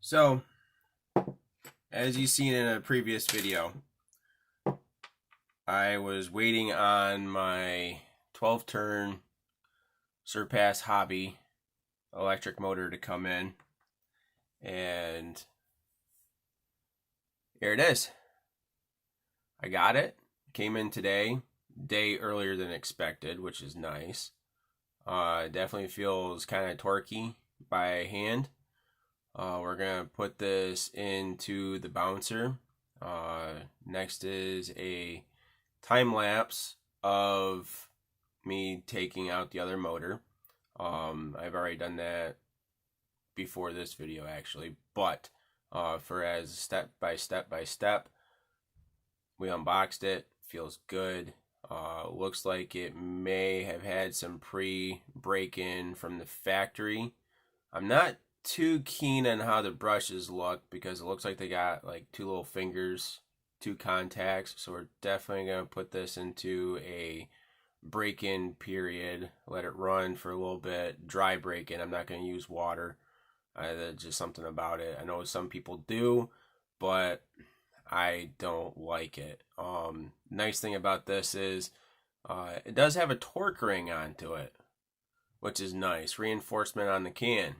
So, as you've seen in a previous video, I was waiting on my 12-turn Surpass Hobby electric motor to come in, and here it is. I got it. Came in today, day earlier than expected, which is nice. Definitely feels kind of torquey by hand. We're going to put this into the bouncer. Next is a time lapse of me taking out the other motor. I've already done that before this video actually, but for as step by step, we unboxed it. Feels good. Looks like it may have had some pre-break-in from the factory. I'm not too keen on how the brushes look because it looks like they got like two little fingers, two contacts. So we're definitely going to put this into a break-in period, let it run for a little bit, dry break-in. I'm not going to use water. That's just something about it. I know some people do, but I don't like it. Nice thing about this is it does have a torque ring onto it, which is nice. Reinforcement on the can.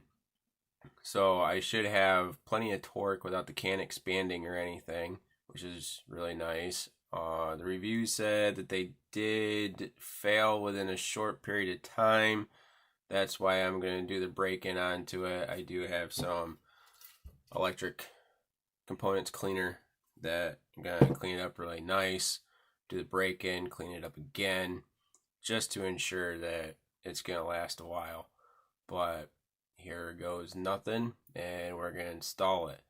So I should have plenty of torque without the can expanding or anything, which is really nice. The review said that they did fail within a short period of time. That's why I'm going to do the break-in onto it. I do have some electric components cleaner that I'm going to clean it up really nice. Do the break-in, clean it up again, just to ensure that it's going to last a while. But here goes nothing, and we're going to install it.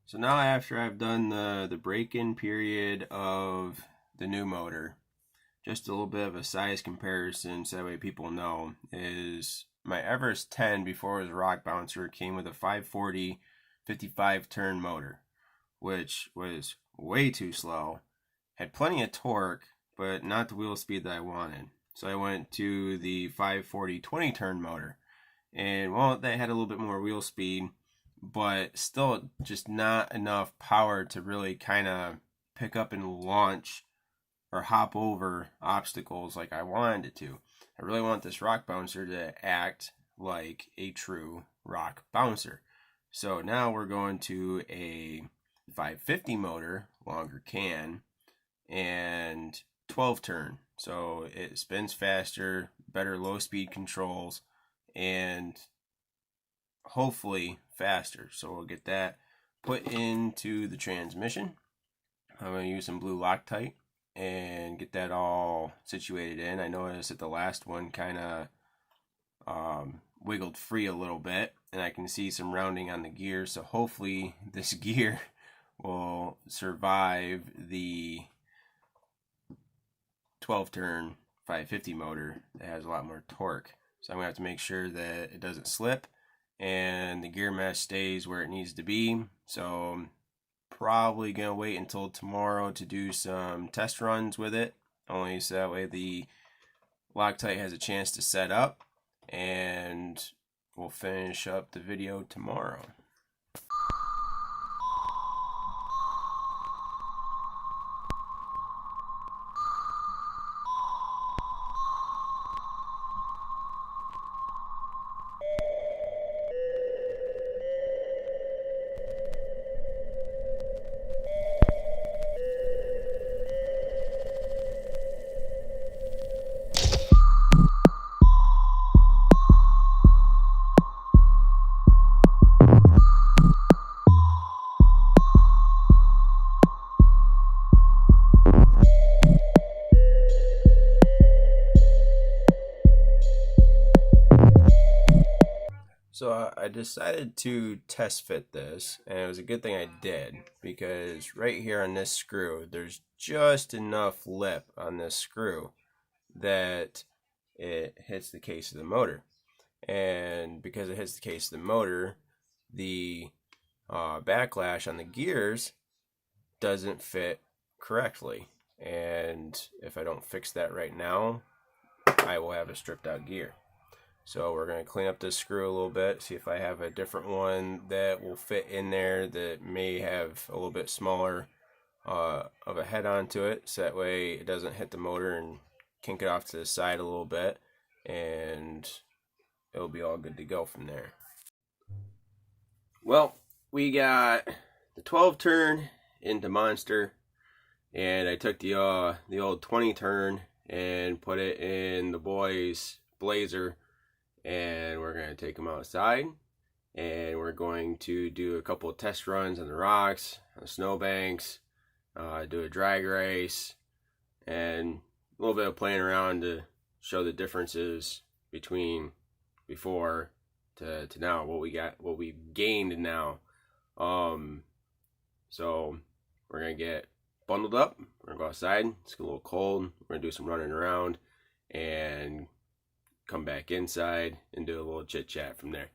So now after I've done the break-in period of the new motor, just a little bit of a size comparison so that way people know, is my Everest 10 before it was a rock bouncer came with a 540 55 turn motor, which was way too slow, had plenty of torque, but not the wheel speed that I wanted. So I went to the 540 20 turn motor, and well, that had a little bit more wheel speed, but still just not enough power to really kind of pick up and launch or hop over obstacles like I wanted it to. I really want this rock bouncer to act like a true rock bouncer. So now we're going to a 550 motor, longer can, and 12 turn. So it spins faster, better low speed controls, and hopefully faster. So we'll get that put into the transmission. I'm going to use some blue Loctite and get that all situated in. I noticed that the last one kind of wiggled free a little bit, and I can see some rounding on the gear. So hopefully this gear will survive the 12-turn 550 motor that has a lot more torque. So I'm going to have to make sure that it doesn't slip and the gear mesh stays where it needs to be. So I'm probably going to wait until tomorrow to do some test runs with it, only so that way the Loctite has a chance to set up, and we'll finish up the video tomorrow. So I decided to test fit this, and it was a good thing I did, because right here on this screw, there's just enough lip on this screw that it hits the case of the motor. And because it hits the case of the motor, the backlash on the gears doesn't fit correctly. And if I don't fix that right now, I will have a stripped out gear. So we're going to clean up this screw a little bit, see if I have a different one that will fit in there that may have a little bit smaller of a head onto it, so that way it doesn't hit the motor and kink it off to the side a little bit, and it'll be all good to go from there. Well, we got the 12 turn into Monster, and I took the old 20 turn and put it in the boys' Blazer, and we're going to take them outside, and we're going to do a couple of test runs on the rocks, on the snowbanks, do a drag race, and a little bit of playing around to show the differences between before to now, what we've gained now. So we're gonna get bundled up, we're gonna go outside, it's a little cold, we're gonna do some running around and come back inside and do a little chit chat from there.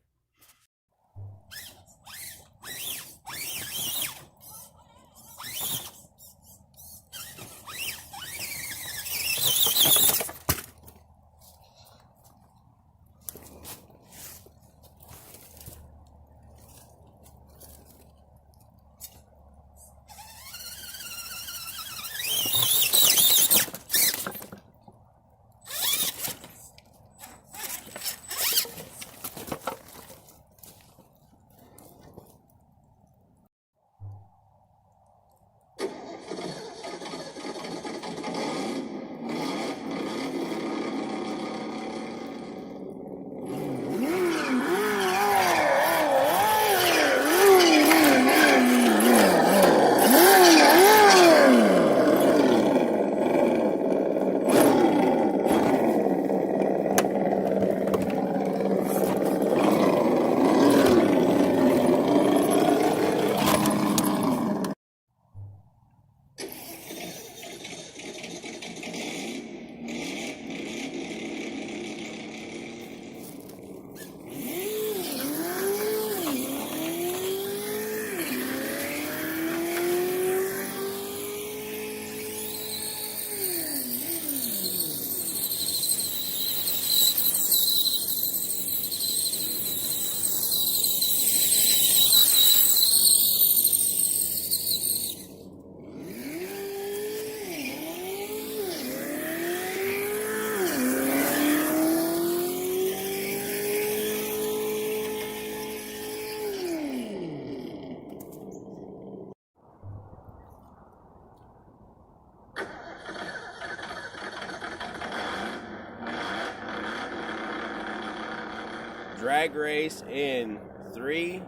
Drag race in 3,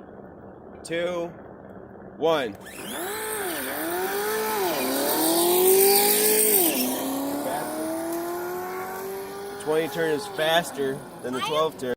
2, 1. 20 turn is faster than the 12 turn.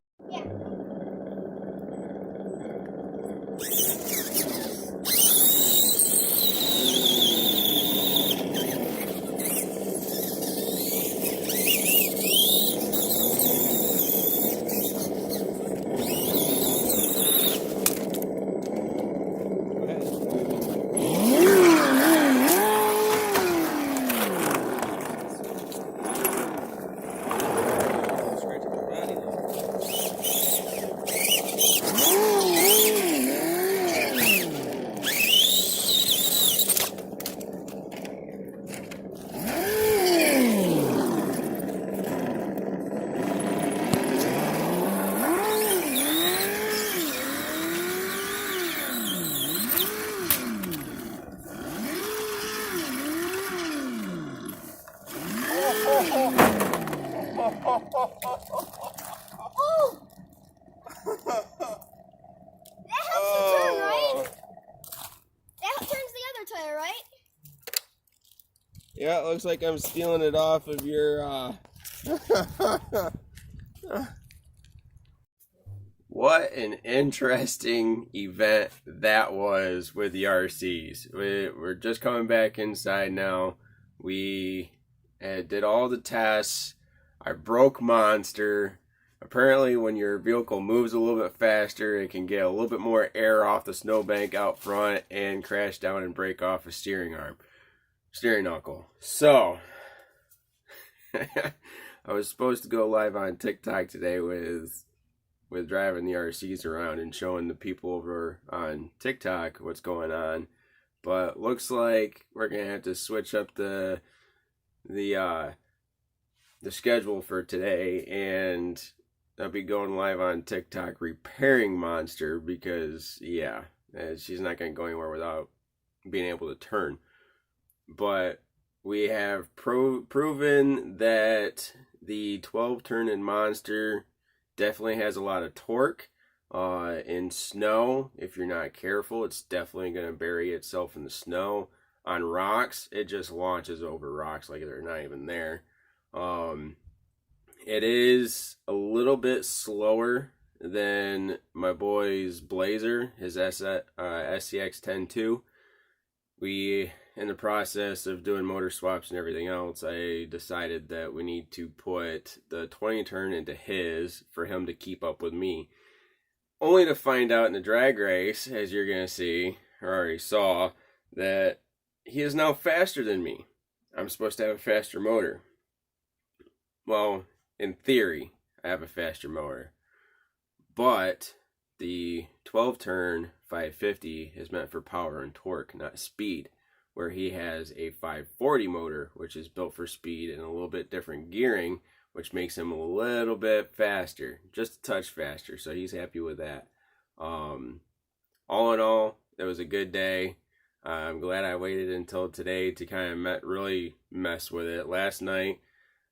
Yeah, it looks like I'm stealing it off of your, What an interesting event that was with the RCs. We're just coming back inside now. We did all the tests. I broke Monster. Apparently, when your vehicle moves a little bit faster, it can get a little bit more air off the snowbank out front and crash down and break off a steering knuckle. So, I was supposed to go live on TikTok today with driving the RCs around and showing the people over on TikTok what's going on. But looks like we're gonna have to switch up the schedule for today, and I'll be going live on TikTok repairing Monster because she's not gonna go anywhere without being able to turn. But we have proven that the 12 turn in Monster definitely has a lot of torque. In snow, if you're not careful, it's definitely going to bury itself in the snow. On rocks, it just launches over rocks like they're not even there. It is a little bit slower than my boy's Blazer, his SCX 10-2. We, in the process of doing motor swaps and everything else, I decided that we need to put the 20 turn into his for him to keep up with me. Only to find out in the drag race, as you're going to see, or already saw, that he is now faster than me. I'm supposed to have a faster motor. Well, in theory, I have a faster motor. But the 12 turn 550 is meant for power and torque, not speed, where he has a 540 motor, which is built for speed and a little bit different gearing, which makes him a little bit faster, just a touch faster, so he's happy with that. All in all, it was a good day. I'm glad I waited until today to kind of really mess with it. Last night,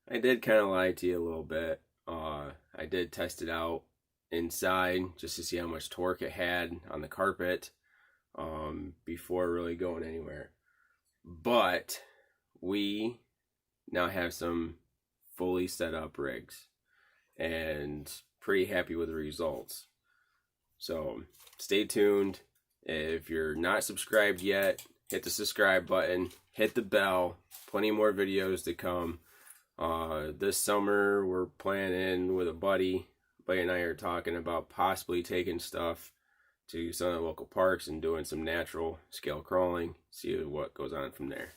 I did kind of lie to you a little bit. I did test it out inside just to see how much torque it had on the carpet before really going anywhere. But we now have some fully set up rigs and pretty happy with the results. So stay tuned. If you're not subscribed yet, hit the subscribe button, hit the bell. Plenty more videos to come. This summer we're planning with a buddy and I are talking about possibly taking stuff to some of the local parks and doing some natural scale crawling, see what goes on from there.